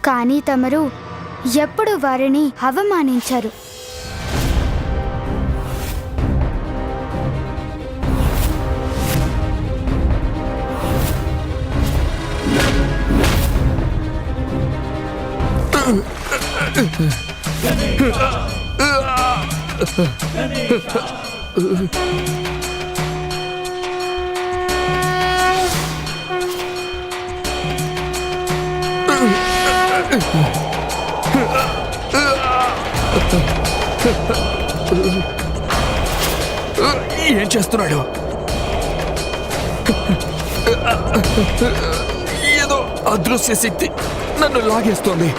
కానీ తమరు ఎప్పుడు వారిని అవమానించారు. ఏం చేస్తున్నాడు? ఏదో అదృశ్య శక్తి నన్ను లాగేస్తోంది.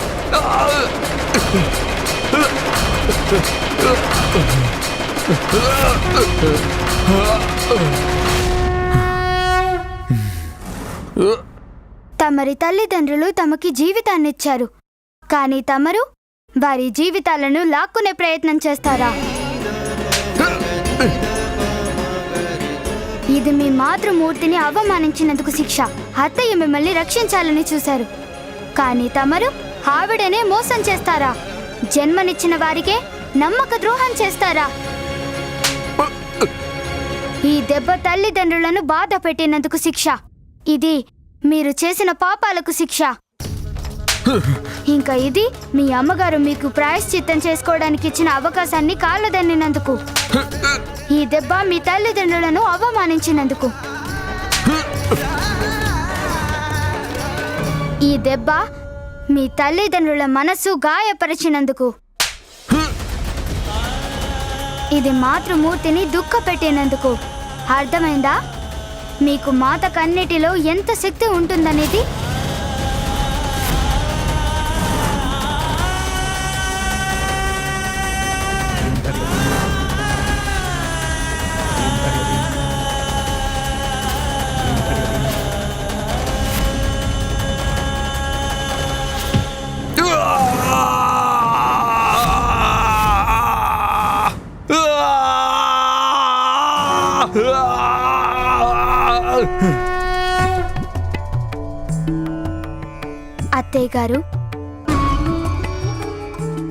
తమరి తల్లిదండ్రులు తమకి జీవితాన్నిచ్చారు, కానీ తమరు వారి జీవితాలను లాక్కునే ప్రయత్నం చేస్తారా? ఇది మీ మాతృమూర్తిని అవమానించినందుకు శిక్ష. అత్తయ్య మిమ్మల్ని రక్షించాలని చూశారు, కానీ తమరు ఆవిడనే మోసం చేస్తారా? జన్మనిచ్చిన వారికే నమ్మక ద్రోహం చేస్తారా? ఈ దెబ్బ తల్లిదండ్రులను బాధ పెట్టినందుకు శిక్ష. ఇది మీరు చేసిన పాపాలకు శిక్ష. ఇంకా ఇది మీ అమ్మగారు మీకు ప్రాయశ్చిత్తం చేసుకోవడానికి ఇచ్చిన అవకాశాన్ని కాలదన్నినందుకు. ఈ దెబ్బ మీ తల్లిదండ్రులను అవమానించినందుకు. ఈ దెబ్బ మీ తల్లిదండ్రుల మనసు గాయపరిచినందుకు. ఇది మాతృమూర్తిని దుఃఖపెట్టినందుకు. అర్థమైందా? మీకు మాత కన్నిటిలో ఎంత శక్తి ఉంటుందనేది. అత్తయ్య గారు,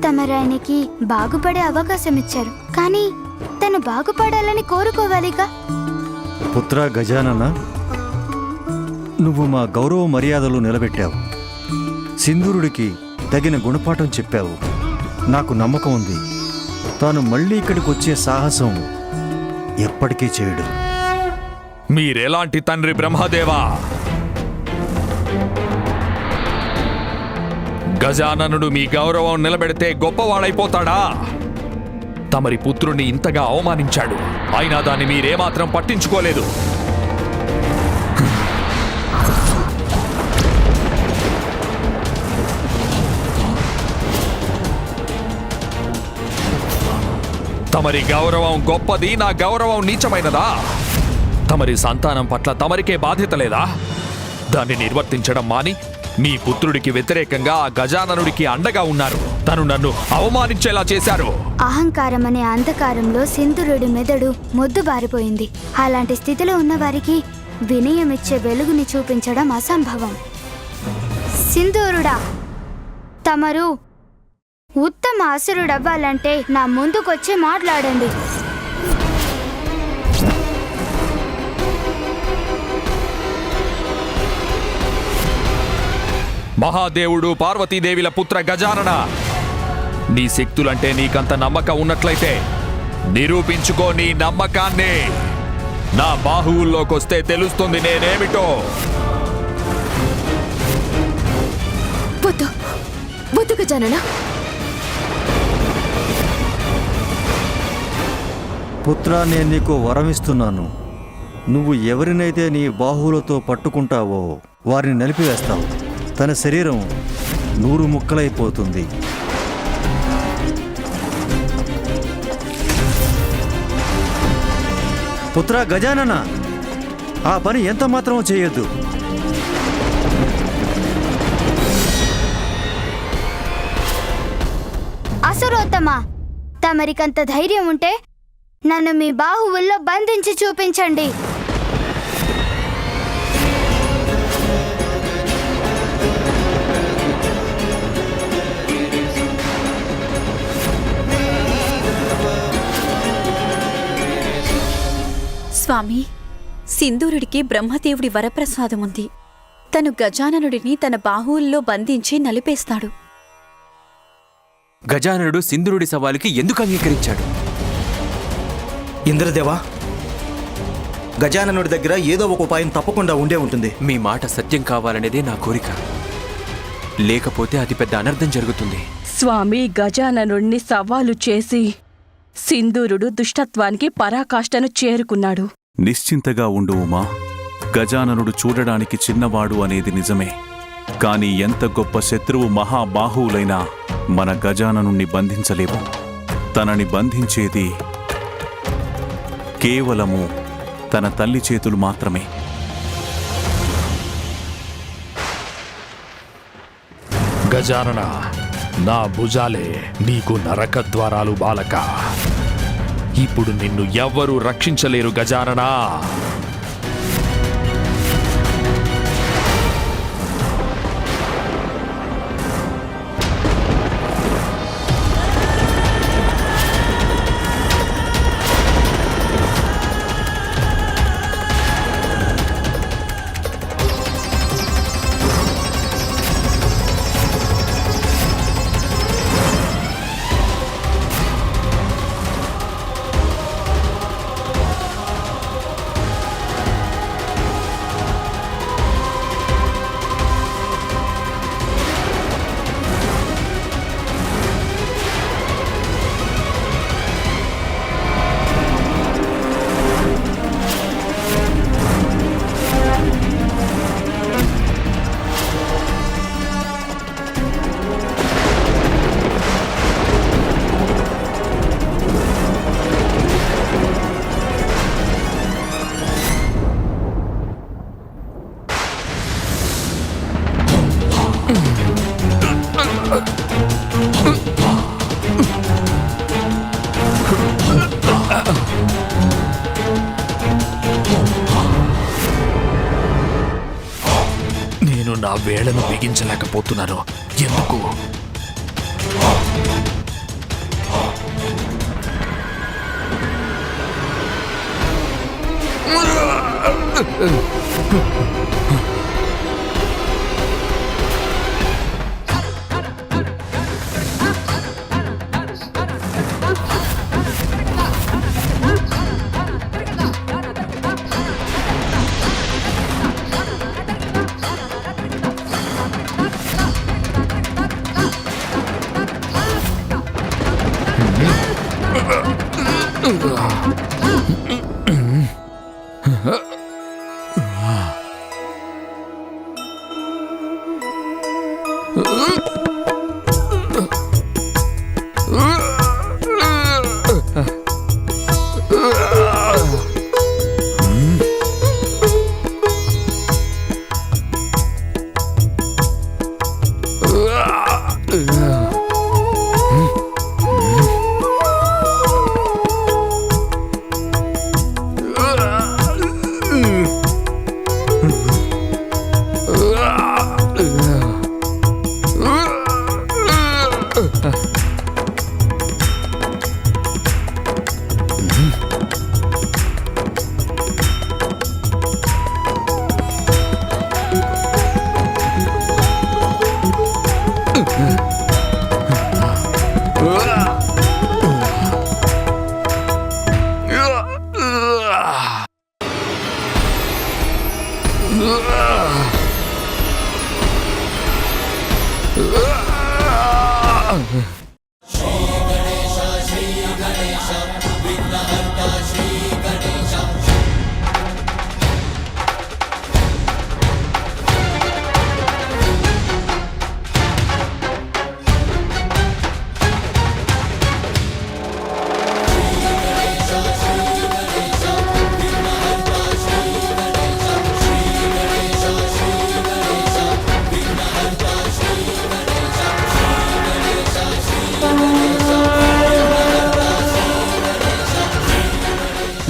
తమరాయనకి బాగుపడే అవకాశం ఇచ్చారు, కానీ తను బాగుపడాలని కోరుకోవాలిగా. పుత్ర గజానన, నువ్వు మా గౌరవ మర్యాదలు నిలబెట్టావు. సింధూరుడికి తగిన గుణపాఠం చెప్పావు. నాకు నమ్మకం ఉంది, తాను మళ్ళీ ఇక్కడికి వచ్చే సాహసం ఎప్పటికీ చేయడు. మీరెలాంటి తండ్రి బ్రహ్మదేవా? గజాననుడు మీ గౌరవం నిలబెడితే గొప్పవాడైపోతాడా? తమరి పుత్రుణ్ణి ఇంతగా అవమానించాడు, అయినా దాన్ని మీరేమాత్రం పట్టించుకోలేదు. తమరి గౌరవం గొప్పది, నా గౌరవం నీచమైనదా? తమరి సంతానం పట్ల తమరికే బాధ్యత లేదా? దాన్ని నిర్వర్తించడం మాని మీ పుత్రుడికి వ్యతిరేకంగా ఆ గజాననుడికి అండగా ఉన్నారు. తను నన్ను అవమానించేలా చేశారు. అహంకారం అనే అంధకారంలో సింధూరుడి మెదడు మొద్దుబారిపోయింది. అలాంటి స్థితిలో ఉన్న వారికి వినయం ఇచ్చే వెలుగుని చూపించడం అసంభవం. సింధూరుడా, తమరు ఉత్తమ అసురుడవ్వాలంటే నా ముందుకొచ్చి మాట్లాడండి. మహాదేవుడు పార్వతీదేవిల పుత్ర గజానన, నీ శక్తులంటే నీకంత నమ్మకం ఉన్నట్లయితే నిరూపించుకో నీ నమ్మకాన్ని. నా బాహువుల్లోకొస్తే తెలుస్తుంది నేనేమిటో. వద్దు వద్దు గజానన. పుత్ర, నేను నీకు వరమిస్తున్నాను. నువ్వు ఎవరినైతే నీ బాహువులతో పట్టుకుంటావో వారిని నలిపివేస్తావు. తన శరీరం 100 ముక్కలైపోతుంది. పుత్ర గజానన, ఆ పని ఎంత మాత్రం చేయొద్దు. అసురోత్తమా, తమరికంత ధైర్యం ఉంటే నన్ను మీ బాహువుల్లో బంధించి చూపించండి. స్వామి, సింధూరుడికి బ్రహ్మదేవుడి వరప్రసాదముంది. తను గజాననుడిని తన బాహువుల్లో బంధించి నలిపేస్తాడు. గజాననుడు సింధూరుడి సవాలుకి ఎందుకు అంగీకరించాడు? ఇంద్రదేవా, గజాననుడి దగ్గర ఏదో ఒక ఉపాయం తప్పకుండా ఉండే ఉంటుంది. మీ మాట సత్యం కావాలనేదే నా కోరిక. లేకపోతే అది పెద్ద అనర్థం జరుగుతుంది. స్వామి, గజాననుడిని సవాలు చేసి సింధూరుడు దుష్టత్వానికి పరాకాష్ఠను చేరుకున్నాడు. నిశ్చింతగా ఉండు ఉమా. గజాననుడు చూడడానికి చిన్నవాడు అనేది నిజమే, కాని ఎంత గొప్ప శత్రువు మహాబాహువులైనా మన గజాననుణ్ణి బంధించలేవు. తనని బంధించేది కేవలము తన తల్లి చేతులు మాత్రమే. గజానన, నా భుజాలే నీకు నరక ద్వారాలు బాలక. ఇప్పుడు నిన్ను ఎవ్వరూ రక్షించలేరు గజాననా. నేను నా వేళను బిగించలేకపోతున్నాను. ఎందుకు?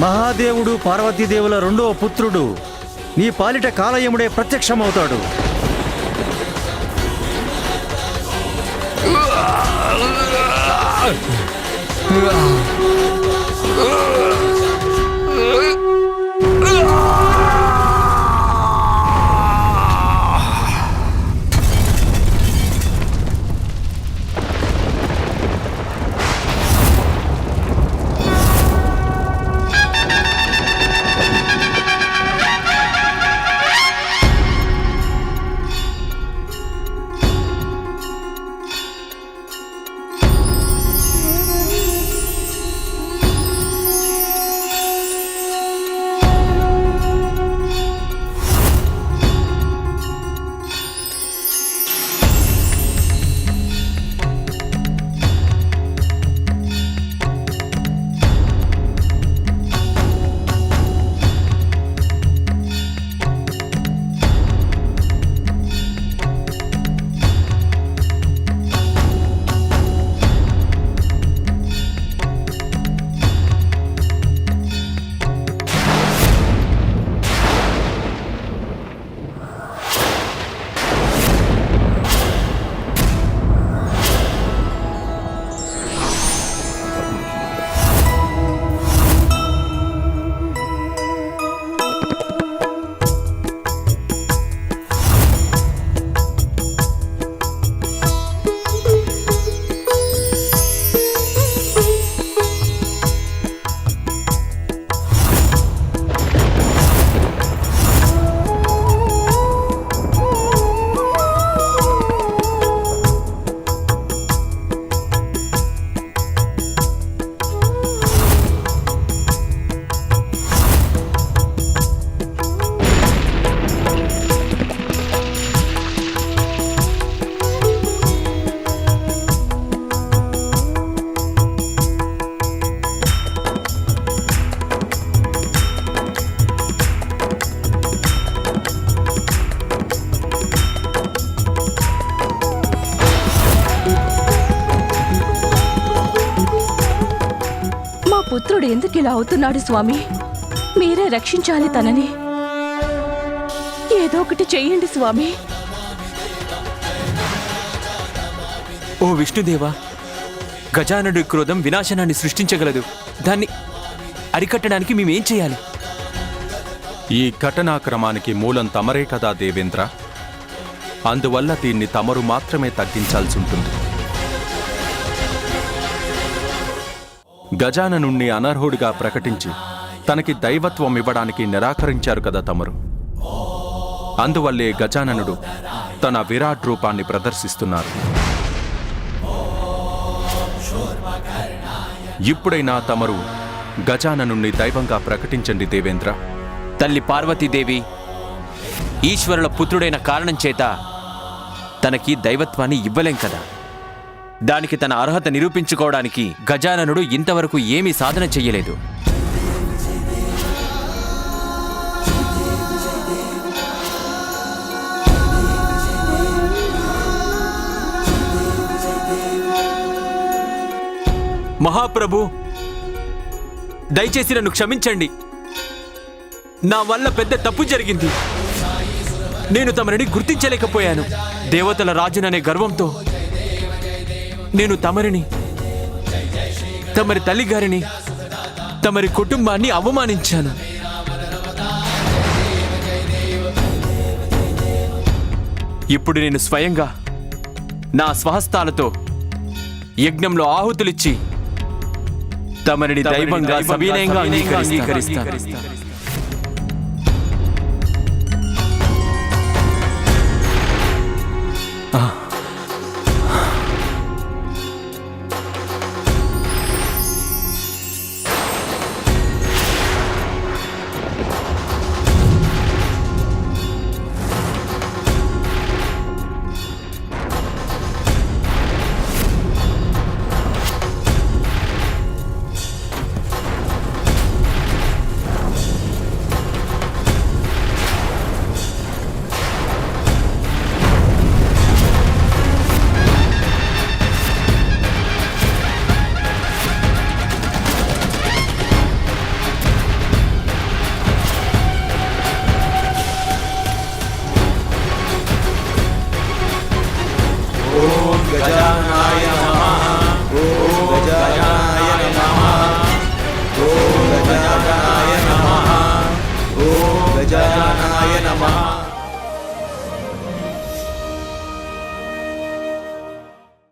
మహాదేవుడు పార్వతీదేవుల రెండో పుత్రుడు నీ పాలిట కాలయముడే ప్రత్యక్షమవుతాడు. ఇప్పుడు ఎందుకు ఇలా అవుతున్నాడు స్వామి? మీరే రక్షించాలి తనని. ఏదో ఒకటి చెయ్యండి స్వామి. ఓ విష్ణుదేవా, గజాననుడి క్రోధం వినాశనాన్ని సృష్టించగలదు. దాన్ని అరికట్టడానికి మేమేం చేయాలి? ఈ ఘటనాక్రమానికి మూలం తమరే కదా దేవేంద్ర. అందువల్ల దీన్ని తమరు మాత్రమే తగ్గించాల్సి ఉంటుంది. గజాననుణ్ణి అనర్హుడిగా ప్రకటించి తనకి దైవత్వం ఇవ్వడానికి నిరాకరించారు కదా తమరు. అందువల్లే గజాననుడు తన విరాట్ రూపాన్ని ప్రదర్శిస్తున్నారు. ఇప్పుడైనా తమరు గజాననుణ్ణి దైవంగా ప్రకటించండి దేవేంద్ర. తల్లి పార్వతీదేవి ఈశ్వరుల పుత్రుడైన కారణం చేత తనకి దైవత్వాన్ని ఇవ్వలేం కదా. దానికి తన అర్హత నిరూపించుకోవడానికి గజాననుడు ఇంతవరకు ఏమీ సాధన చెయ్యలేదు. మహాప్రభు, దయచేసి నన్ను క్షమించండి. నా వల్ల పెద్ద తప్పు జరిగింది. నేను తమరిని గుర్తించలేకపోయాను. దేవతల రాజుననే గర్వంతో నేను తమరిని, తమరి తల్లిగారిని, తమరి కుటుంబాన్ని అవమానించాను. ఇప్పుడు నేను స్వయంగా నా స్వహస్తాలతో యజ్ఞంలో ఆహుతులిచ్చి తమరిని దైవంగా సవినయంగా అంగీకరిస్తాను. గజాననాయ నమః.